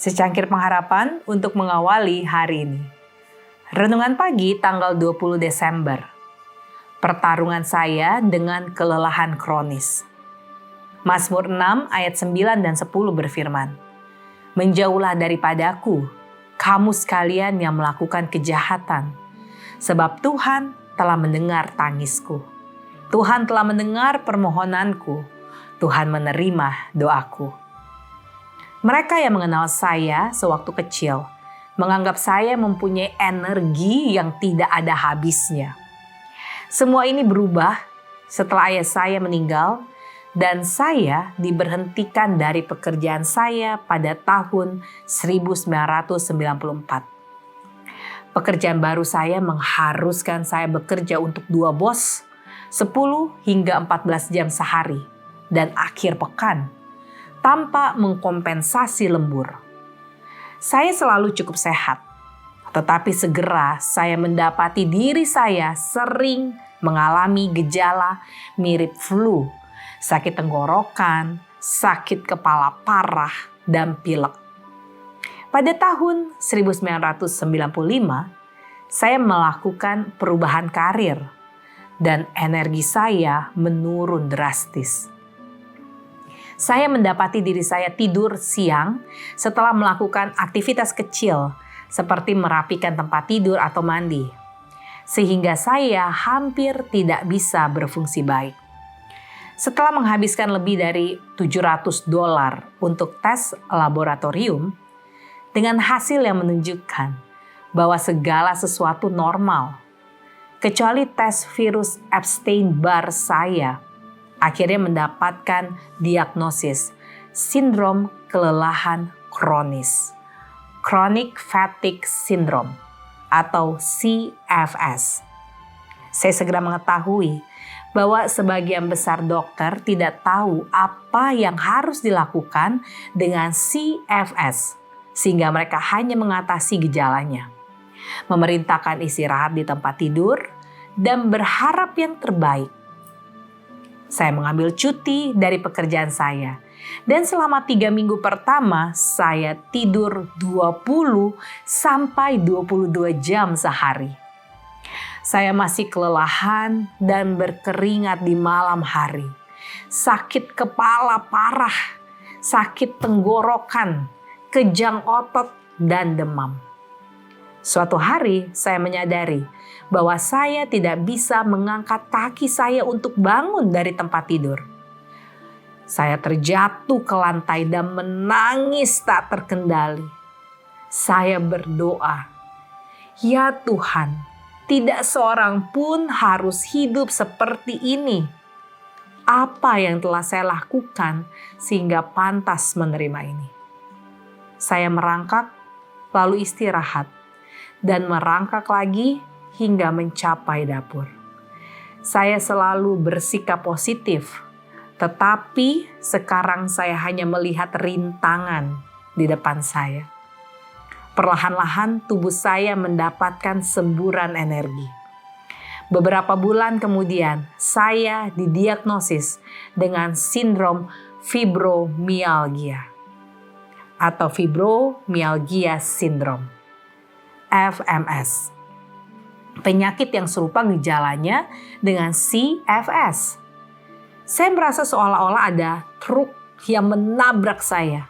Secangkir pengharapan untuk mengawali hari ini. Renungan pagi tanggal 20 Desember. Pertarungan saya dengan kelelahan kronis. Mazmur 6 ayat 9 dan 10 berfirman, "Menjauhlah daripadaku, kamu sekalian yang melakukan kejahatan, sebab Tuhan telah mendengar tangisku. Tuhan telah mendengar permohonanku, Tuhan menerima doaku." Mereka yang mengenal saya sewaktu kecil menganggap saya mempunyai energi yang tidak ada habisnya. Semua ini berubah setelah ayah saya meninggal dan saya diberhentikan dari pekerjaan saya pada tahun 1994. Pekerjaan baru saya mengharuskan saya bekerja untuk 2 bos, 10 hingga 14 jam sehari, dan akhir pekan, tanpa mengkompensasi lembur. Saya selalu cukup sehat, tetapi segera saya mendapati diri saya sering mengalami gejala mirip flu, sakit tenggorokan, sakit kepala parah, dan pilek. Pada tahun 1995, saya melakukan perubahan karir dan energi saya menurun drastis. Saya mendapati diri saya tidur siang setelah melakukan aktivitas kecil seperti merapikan tempat tidur atau mandi, sehingga saya hampir tidak bisa berfungsi baik. Setelah menghabiskan lebih dari $700 untuk tes laboratorium, dengan hasil yang menunjukkan bahwa segala sesuatu normal, kecuali tes virus Epstein-Barr saya, akhirnya mendapatkan diagnosis sindrom kelelahan kronis, Chronic Fatigue Syndrome atau CFS. Saya segera mengetahui bahwa sebagian besar dokter tidak tahu apa yang harus dilakukan dengan CFS, sehingga mereka hanya mengatasi gejalanya, memerintahkan istirahat di tempat tidur, dan berharap yang terbaik. Saya mengambil cuti dari pekerjaan saya. Dan selama 3 minggu pertama, saya tidur 20 sampai 22 jam sehari. Saya masih kelelahan dan berkeringat di malam hari. Sakit kepala parah, sakit tenggorokan, kejang otot, dan demam. Suatu hari saya menyadari bahwa saya tidak bisa mengangkat kaki saya untuk bangun dari tempat tidur. Saya terjatuh ke lantai dan menangis tak terkendali. Saya berdoa, "Ya Tuhan, tidak seorang pun harus hidup seperti ini. Apa yang telah saya lakukan sehingga pantas menerima ini?" Saya merangkak, lalu istirahat, dan merangkak lagi hingga mencapai dapur. Saya selalu bersikap positif, tetapi sekarang saya hanya melihat rintangan di depan saya. Perlahan-lahan tubuh saya mendapatkan semburan energi. Beberapa bulan kemudian, saya didiagnosis dengan sindrom fibromialgia atau fibromyalgia syndrome, FMS. Penyakit yang serupa gejalanya dengan CFS. Saya merasa seolah-olah ada truk yang menabrak saya.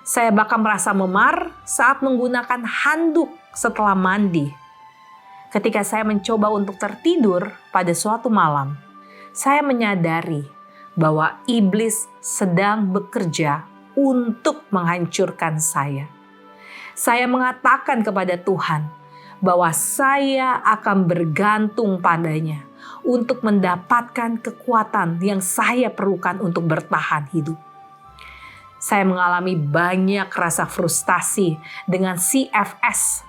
Saya bahkan merasa memar saat menggunakan handuk setelah mandi. Ketika saya mencoba untuk tertidur pada suatu malam, saya menyadari bahwa iblis sedang bekerja untuk menghancurkan saya. Saya mengatakan kepada Tuhan bahwa saya akan bergantung padanya untuk mendapatkan kekuatan yang saya perlukan untuk bertahan hidup. Saya mengalami banyak rasa frustasi dengan CFS,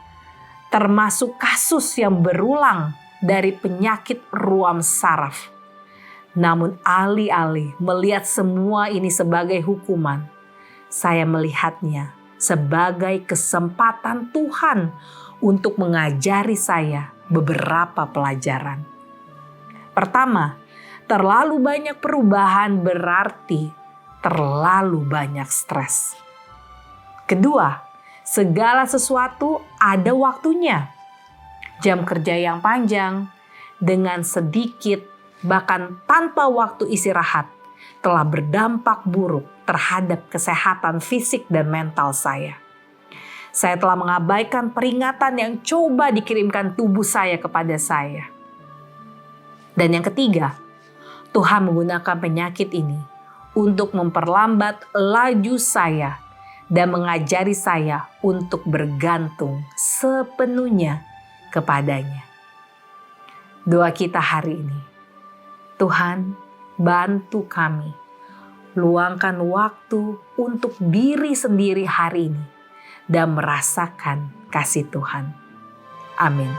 termasuk kasus yang berulang dari penyakit ruam saraf. Namun alih-alih melihat semua ini sebagai hukuman, saya melihatnya sebagai kesempatan Tuhan untuk mengajari saya beberapa pelajaran. Pertama, terlalu banyak perubahan berarti terlalu banyak stres. Kedua, segala sesuatu ada waktunya. Jam kerja yang panjang, dengan sedikit bahkan tanpa waktu istirahat, telah berdampak buruk terhadap kesehatan fisik dan mental saya. Saya telah mengabaikan peringatan yang coba dikirimkan tubuh saya kepada saya. Dan yang ketiga, Tuhan menggunakan penyakit ini untuk memperlambat laju saya dan mengajari saya untuk bergantung sepenuhnya kepadanya. Doa kita hari ini, Tuhan, bantu kami luangkan waktu untuk diri sendiri hari ini dan merasakan kasih Tuhan. Amin.